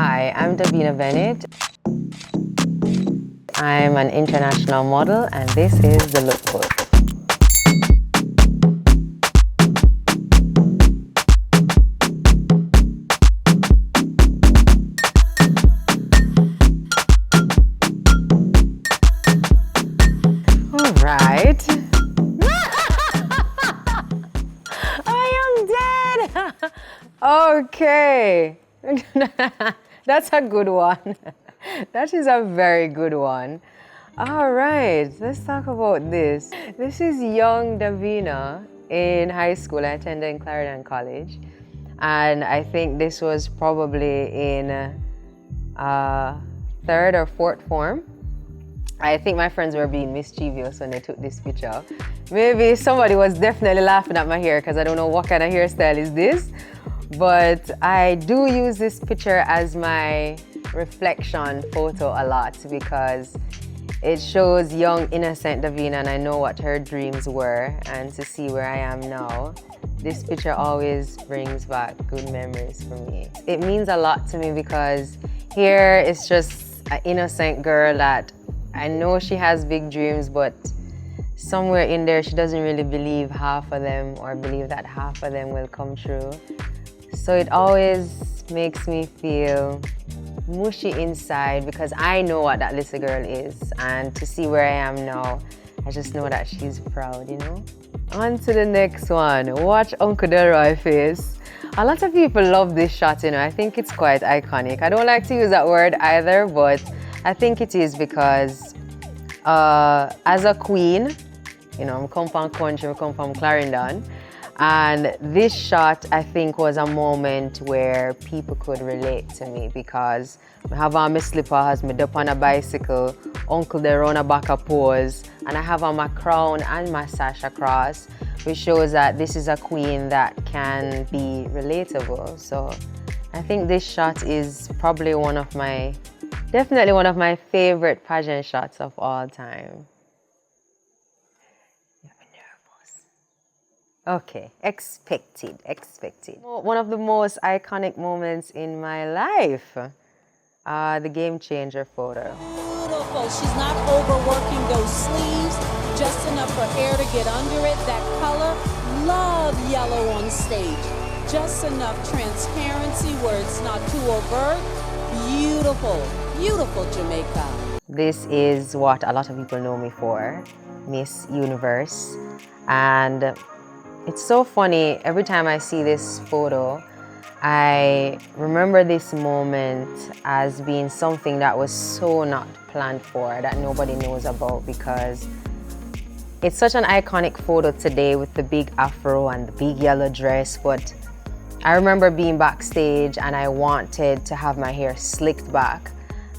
Hi, I'm Davina Bennett. I'm an international model and this is the lookbook. All right. I am dead. Okay. That's a good one. That is a very good one. All right, let's talk about this. This is young Davina in high school. I attended Clarendon College. And I think this was probably in third or fourth form. I think my friends were being mischievous when they took this picture. Maybe somebody was definitely laughing at my hair because I don't know what kind of hairstyle is this. But I do use this picture as my reflection photo a lot because it shows young, innocent Davina and I know what her dreams were, and to see where I am now, this picture always brings back good memories for me. It means a lot to me because here is just an innocent girl that I know she has big dreams, but somewhere in there she doesn't really believe half of them or believe that half of them will come true. So it always makes me feel mushy inside because I know what that little girl is, and to see where I am now, I just know that she's proud, you know? On to the next one. Watch Uncle Delroy face. A lot of people love this shot, you know. I think it's quite iconic. I don't like to use that word either, but I think it is because as a queen, you know, I come from country, I come from Clarendon, and this shot, I think, was a moment where people could relate to me because I have on my slippers, me up on a bicycle, Uncle there on a back a pose, and I have on my crown and my sash across, which shows that this is a queen that can be relatable. So I think this shot is probably definitely one of my favorite pageant shots of all time. Okay, expected. One of the most iconic moments in my life, the game changer photo. Beautiful, she's not overworking those sleeves, just enough for air to get under it. That color, love yellow on stage. Just enough transparency where it's not too overt. Beautiful, beautiful Jamaica. This is what a lot of people know me for, Miss Universe. And it's so funny, every time I see this photo, I remember this moment as being something that was so not planned for, that nobody knows about, because it's such an iconic photo today with the big afro and the big yellow dress, but I remember being backstage and I wanted to have my hair slicked back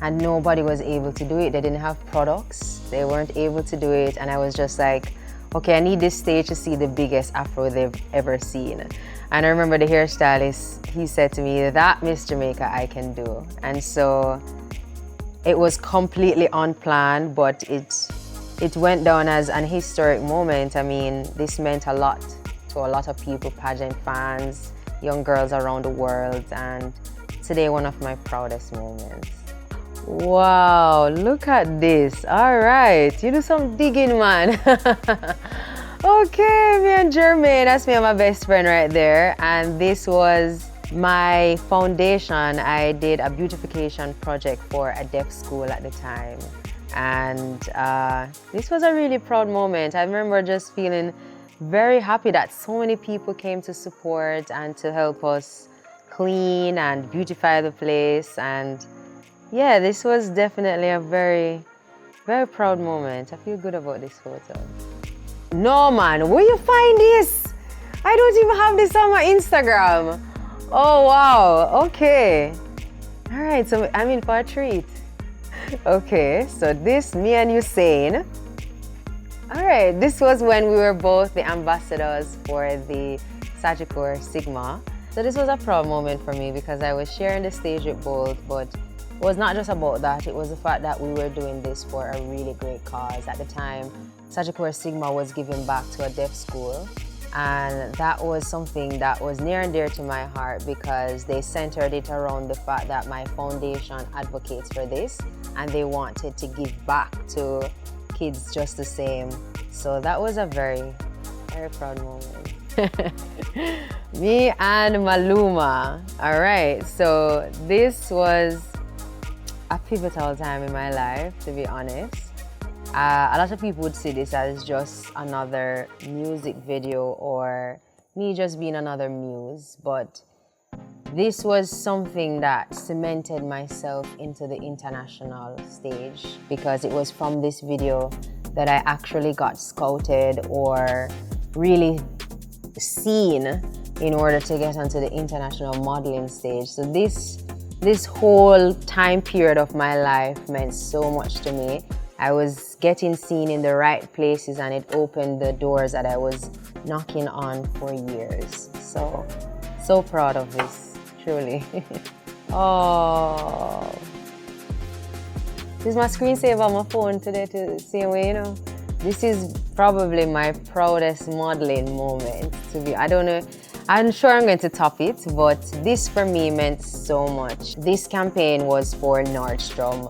and nobody was able to do it. They didn't have products, they weren't able to do it, and I was just like, okay, I need this stage to see the biggest afro they've ever seen. And I remember the hairstylist, he said to me, that Miss Jamaica I can do. And so it was completely unplanned, but it went down as an historic moment. I mean, this meant a lot to a lot of people, pageant fans, young girls around the world, and today one of my proudest moments. Wow, look at this. All right, you do some digging, man. Okay, me and Jermaine, that's me and my best friend right there. And this was my foundation. I did a beautification project for a deaf school at the time. And this was a really proud moment. I remember just feeling very happy that so many people came to support and to help us clean and beautify the place. And yeah, this was definitely a very, very proud moment. I feel good about this photo. No, man, where you find this? I don't even have this on my Instagram. Oh, wow, okay. All right, so I'm in for a treat. Okay, so this, me and Usain. All right, this was when we were both the ambassadors for the Sagicor Sigma. So this was a proud moment for me because I was sharing the stage with both, but it was not just about that. It was the fact that we were doing this for a really great cause. At the time, Sagicor Sigma was giving back to a deaf school, And that was something that was near and dear to my heart because they centered it around the fact that my foundation advocates for this and they wanted to give back to kids just the same. So that was a very, very proud moment. Me and Maluma. All right, so this was a pivotal time in my life, to be honest. A lot of people would see this as just another music video or me just being another muse, but this was something that cemented myself into the international stage because it was from this video that I actually got scouted or really seen in order to get onto the international modeling stage. So this whole time period of my life meant so much to me. I was getting seen in the right places and it opened the doors that I was knocking on for years. So proud of this, truly. Oh. This is my screensaver on my phone today the same way, you know. This is probably my proudest modeling moment to be. I don't know. I'm sure I'm going to top it, but this for me meant so much. This campaign was for Nordstrom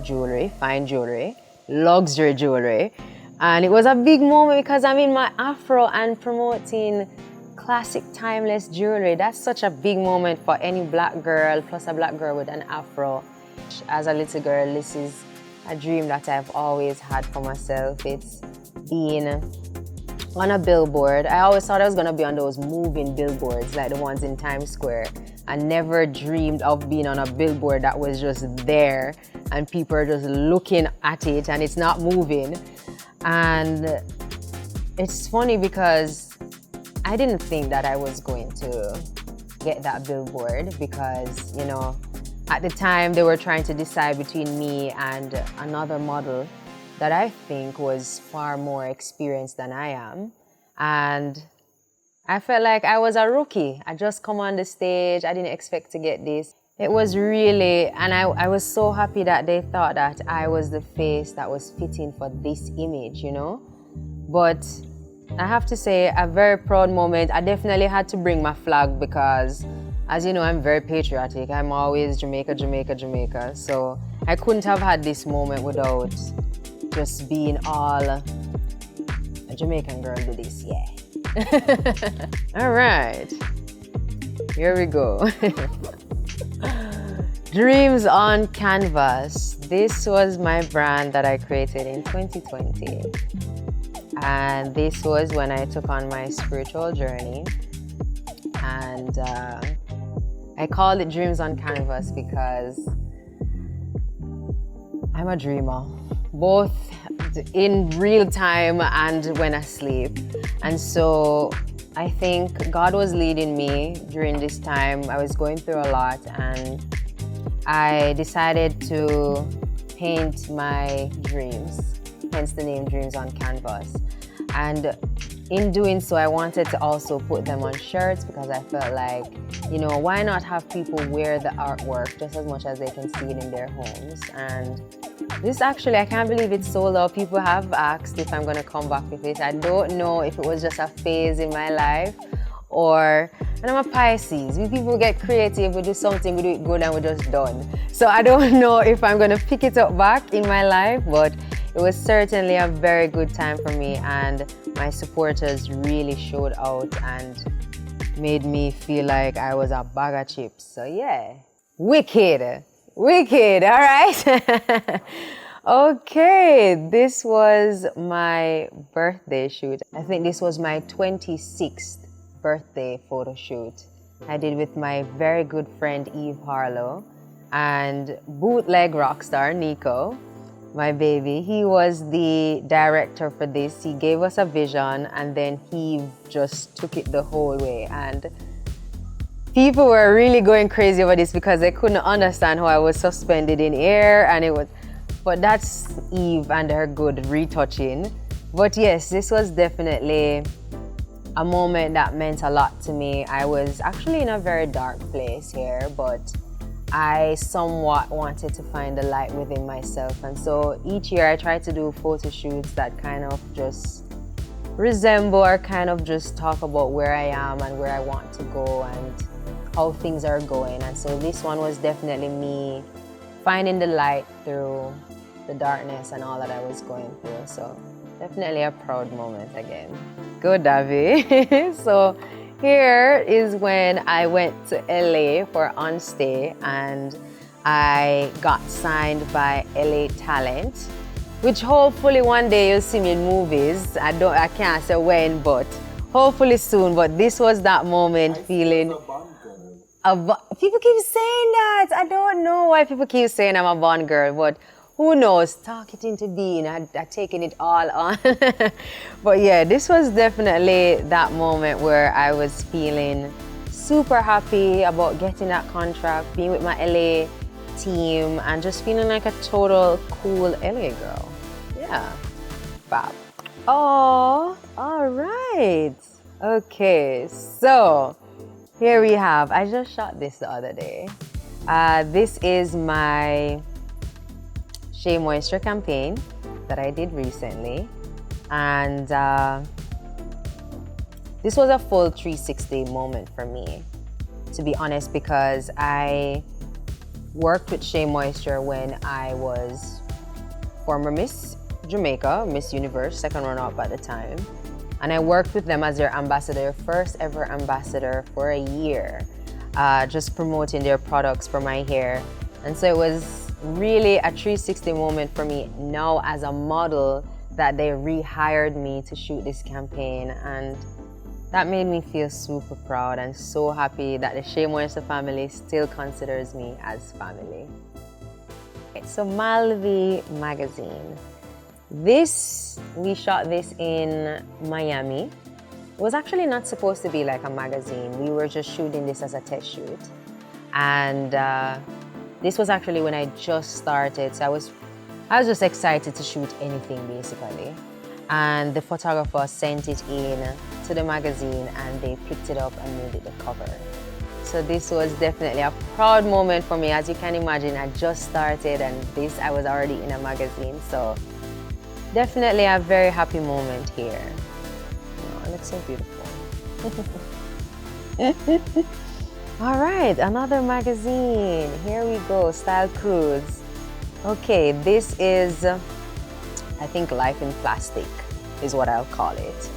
jewelry, fine jewelry, luxury jewelry. And it was a big moment because I'm in my afro and promoting classic timeless jewelry. That's such a big moment for any black girl, plus a black girl with an afro. As a little girl, this is a dream that I've always had for myself. It's being on a billboard. I always thought I was gonna be on those moving billboards like the ones in Times Square. I never dreamed of being on a billboard that was just there and people are just looking at it and it's not moving. And it's funny because I didn't think that I was going to get that billboard because, you know, at the time they were trying to decide between me and another model that I think was far more experienced than I am. And I felt like I was a rookie. I just come on the stage. I didn't expect to get this. It was really, and I was so happy that they thought that I was the face that was fitting for this image, you know? But I have to say, a very proud moment. I definitely had to bring my flag because, as you know, I'm very patriotic. I'm always Jamaica, Jamaica, Jamaica. So I couldn't have had this moment without just being all a Jamaican girl do this, yeah. All right, here we go. Dreams on Canvas. This was my brand that I created in 2020. And this was when I took on my spiritual journey. And I called it Dreams on Canvas because I'm a dreamer, both in real time and when I sleep. And so I think God was leading me during this time. I was going through a lot and I decided to paint my dreams, hence the name Dreams on Canvas. And in doing so, I wanted to also put them on shirts because I felt like, you know, why not have people wear the artwork just as much as they can see it in their homes? And this actually, I can't believe it's sold out. People have asked if I'm going to come back with it. I don't know if it was just a phase in my life or, and I'm a Pisces. We people get creative, we do something, we do it good and we're just done. So I don't know if I'm going to pick it up back in my life, but it was certainly a very good time for me and my supporters really showed out and made me feel like I was a bag of chips. So yeah, wicked, wicked, all right? Okay, this was my birthday shoot. I think this was my 26th birthday photo shoot. I did with my very good friend Eve Harlow and bootleg rockstar Nico, my baby. He was the director for this. He gave us a vision and then he just took it the whole way. And people were really going crazy over this because they couldn't understand how I was suspended in air and it was, but that's Eve and her good retouching. But yes, this was definitely a moment that meant a lot to me. I was actually in a very dark place here, but I somewhat wanted to find the light within myself. And so each year I try to do photo shoots that kind of just resemble or kind of just talk about where I am and where I want to go and how things are going. And so this one was definitely me finding the light through the darkness and all that I was going through. So definitely a proud moment again. Go Davi. So here is when I went to LA for on stay and I got signed by LA Talent, which hopefully one day you'll see me in movies. I can't say when, but hopefully soon. But this was that moment feeling. People keep saying that. I don't know why people keep saying I'm a Bond girl, but who knows? Talk it into being. I've taken it all on. But yeah, this was definitely that moment where I was feeling super happy about getting that contract, being with my LA team, and just feeling like a total cool LA girl. Yeah, fab. Oh, all right. Okay, so here we have, I just shot this the other day. This is my Shea Moisture campaign that I did recently. And this was a full 360 moment for me, to be honest, because I worked with Shea Moisture when I was former Miss Jamaica, Miss Universe, second runner-up at the time. And I worked with them as their ambassador, first ever ambassador for a year, just promoting their products for my hair. And so it was really a 360 moment for me now as a model that they rehired me to shoot this campaign. And that made me feel super proud and so happy that the Shea Moisture family still considers me as family. So Malvi magazine. We shot this in Miami. It was actually not supposed to be like a magazine. We were just shooting this as a test shoot. And this was actually when I just started. So I was just excited to shoot anything basically. And the photographer sent it in to the magazine and they picked it up and made it the cover. So this was definitely a proud moment for me. As you can imagine, I just started and I was already in a magazine. So definitely a very happy moment here. Oh, it looks so beautiful. All right, another magazine. Here we go, Style Cruise. Okay, this is, I think, Life in Plastic is what I'll call it.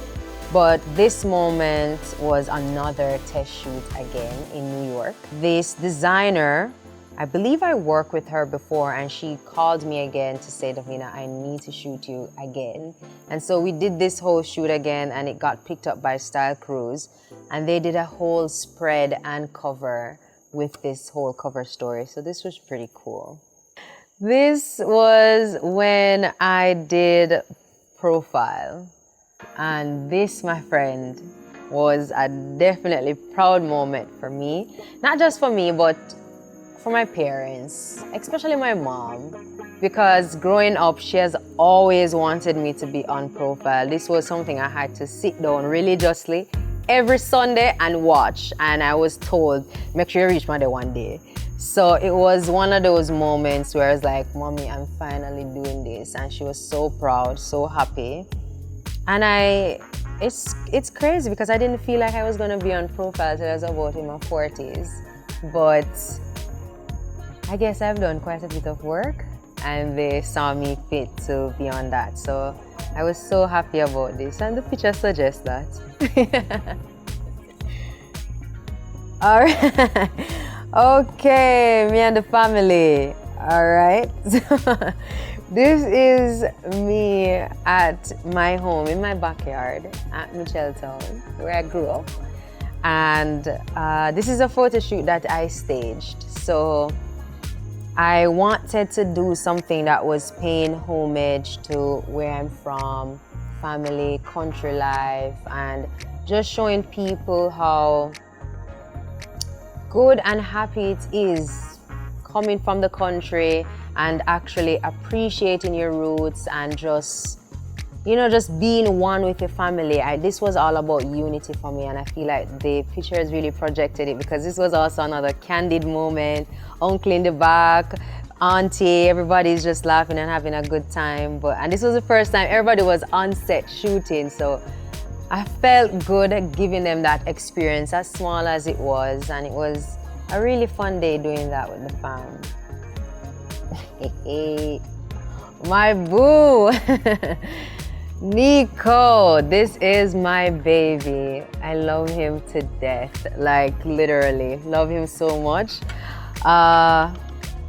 But this moment was another test shoot again in New York. This designer, I believe I worked with her before, and she called me again to say, Davina, I need to shoot you again. And so we did this whole shoot again, and it got picked up by Style Cruise, and they did a whole spread and cover with this whole cover story. So this was pretty cool. This was when I did Profile. And this, my friend, was a definitely proud moment for me. Not just for me, but for my parents, especially my mom, because growing up, she has always wanted me to be on Profile. This was something I had to sit down religiously every Sunday and watch. And I was told, make sure you reach my day one day. So it was one of those moments where I was like, Mommy, I'm finally doing this. And she was so proud, so happy. And it's crazy because I didn't feel like I was gonna be on Profile till I was about in my 40s. But I guess I've done quite a bit of work and they saw me fit to be on that. So I was so happy about this, and the picture suggests that. All right. Okay, me and the family. All right. This is me at my home in my backyard at Micheltown, where I grew up. And this is a photo shoot that I staged. So I wanted to do something that was paying homage to where I'm from, family, country life, and just showing people how good and happy it is coming from the country and actually appreciating your roots and just, you know, just being one with your family. This was all about unity for me, and I feel like the pictures really projected it because this was also another candid moment. Uncle in the back, auntie. Everybody's just laughing and having a good time. And this was the first time everybody was on set shooting, so I felt good at giving them that experience, as small as it was, and it was a really fun day doing that with the fam. My boo! Nico, this is my baby. I love him to death, like literally, love him so much. I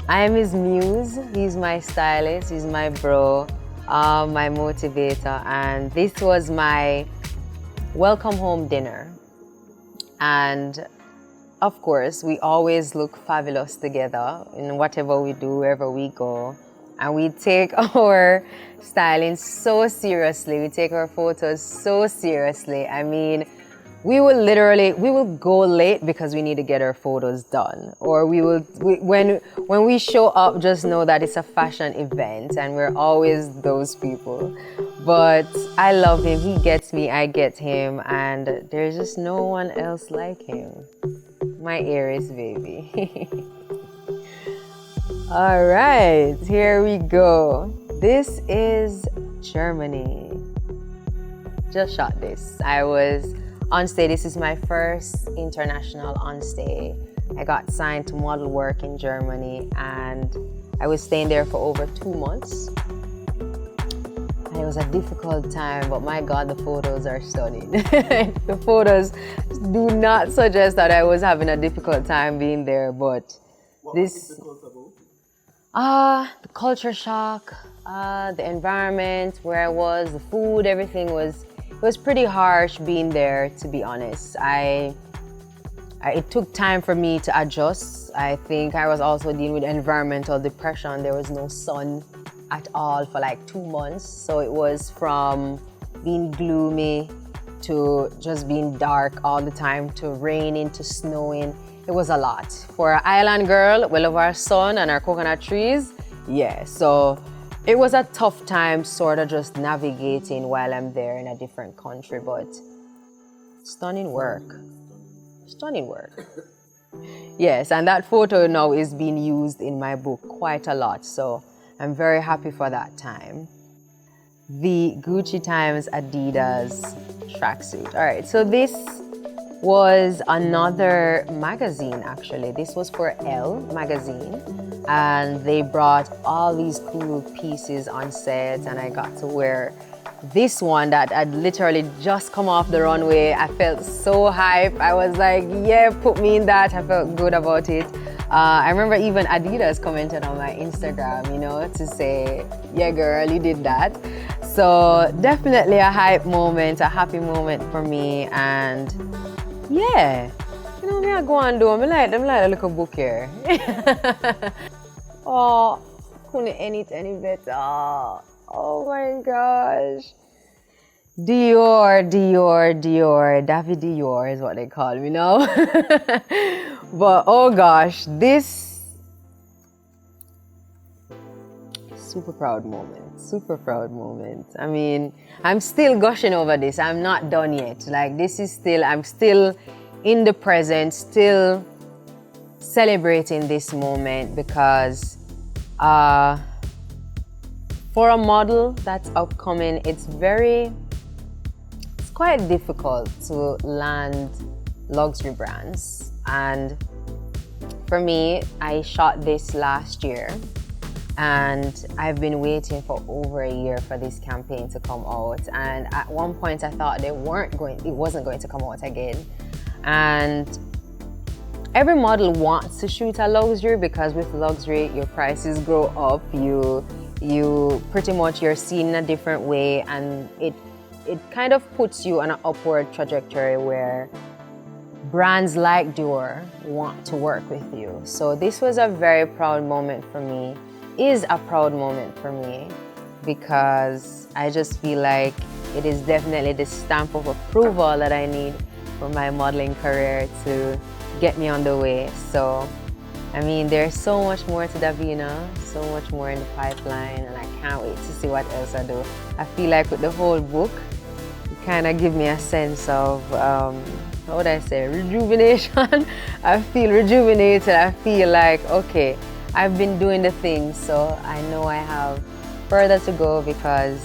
am his muse, he's my stylist, he's my bro, my motivator, and this was my welcome home dinner. And of course, we always look fabulous together in whatever we do, wherever we go. And we take our styling so seriously. We take our photos so seriously. I mean, we will go late because we need to get our photos done. Or when we show up, just know that it's a fashion event and we're always those people. But I love him, he gets me, I get him, and there's just no one else like him. My Aries baby. All right, here we go. This is Germany. Just shot this. I was on stay. This is my first international on stay. I got signed to model work in Germany, and I was staying there for over 2 months. And it was a difficult time, but my God, the photos are stunning. The photos do not suggest that I was having a difficult time being there, but what was difficult about it? The culture shock, the environment, where I was, the food, everything it was pretty harsh being there, to be honest. It took time for me to adjust. I think I was also dealing with environmental depression. There was no sun at all for like 2 months. So it was from being gloomy to just being dark all the time, to raining, to snowing. It was a lot. For an island girl, we love our sun and our coconut trees. Yeah, so it was a tough time sort of just navigating while I'm there in a different country, but stunning work. Stunning work. Yes, and that photo now is being used in my book quite a lot, so I'm very happy for that time. The Gucci times Adidas tracksuit. All right, so this was another magazine, actually. This was for Elle magazine, and they brought all these cool pieces on set, and I got to wear this one that had literally just come off the runway. I felt so hype. I was like, yeah, put me in that. I felt good about it. I remember even Adidas commented on my Instagram, to say, yeah, girl, you did that. So definitely a hype moment, a happy moment for me, and yeah, me I go and do. I like a little book here. Oh, couldn't end it any better. Oh my gosh. Dior, David Dior is what they call me now. But oh gosh, this super proud moment. I mean, I'm still gushing over this. I'm not done yet. Like, I'm still in the present, still celebrating this moment, because for a model that's upcoming, it's quite difficult to land luxury brands. And for me, I shot this last year, and I've been waiting for over a year for this campaign to come out. And at one point I thought it wasn't going to come out again. And every model wants to shoot a luxury, because with luxury your prices grow up, you pretty much, you're seen in a different way, and it kind of puts you on an upward trajectory where brands like Dior want to work with you. So this was a very proud moment for me, is a proud moment for me, because I just feel like it is definitely the stamp of approval that I need for my modeling career to get me on the way. So, I mean, there's so much more to Davina, so much more in the pipeline, and I can't wait to see what else I do. I feel like with the whole book, it kind of give me a sense of, how would I say, rejuvenation. I feel rejuvenated. I feel like, okay, I've been doing the thing, so I know I have further to go because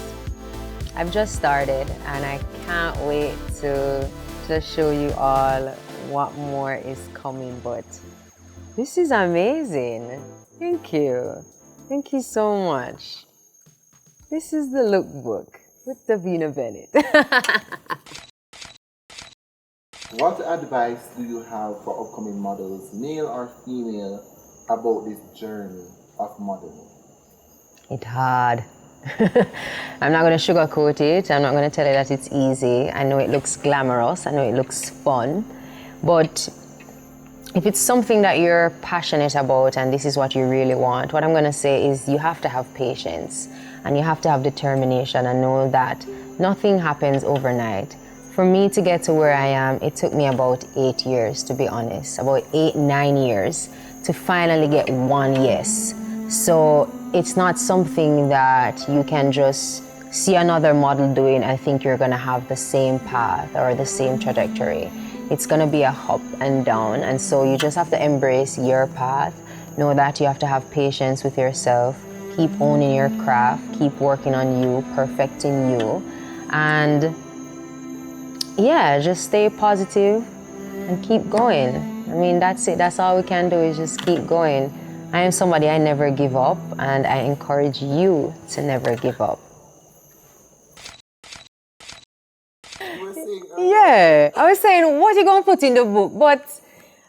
I've just started and I can't wait to just show you all what more is coming. But this is amazing. Thank you. Thank you so much. This is the lookbook with Davina Bennett. What advice do you have for upcoming models, male or female, about this journey of modeling? It's hard. I'm not going to sugarcoat it. I'm not going to tell you that it's easy. I know it looks glamorous. I know it looks fun. But if it's something that you're passionate about and this is what you really want, what I'm going to say is you have to have patience and you have to have determination and know that nothing happens overnight. For me to get to where I am, it took me about 8 years, to be honest, about 8-9 years to finally get one yes. So it's not something that you can just see another model doing and think you're going to have the same path or the same trajectory. It's going to be a up and down, and so you just have to embrace your path. Know that you have to have patience with yourself, keep owning your craft, keep working on you, perfecting you, and yeah, just stay positive and keep going. I mean, that's it. That's all we can do is just keep going. I am somebody, I never give up, and I encourage you to never give up. Yeah, I was saying, what are you going to put in the book? But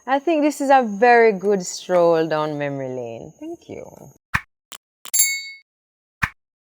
I think this is a very good stroll down memory lane. Thank you.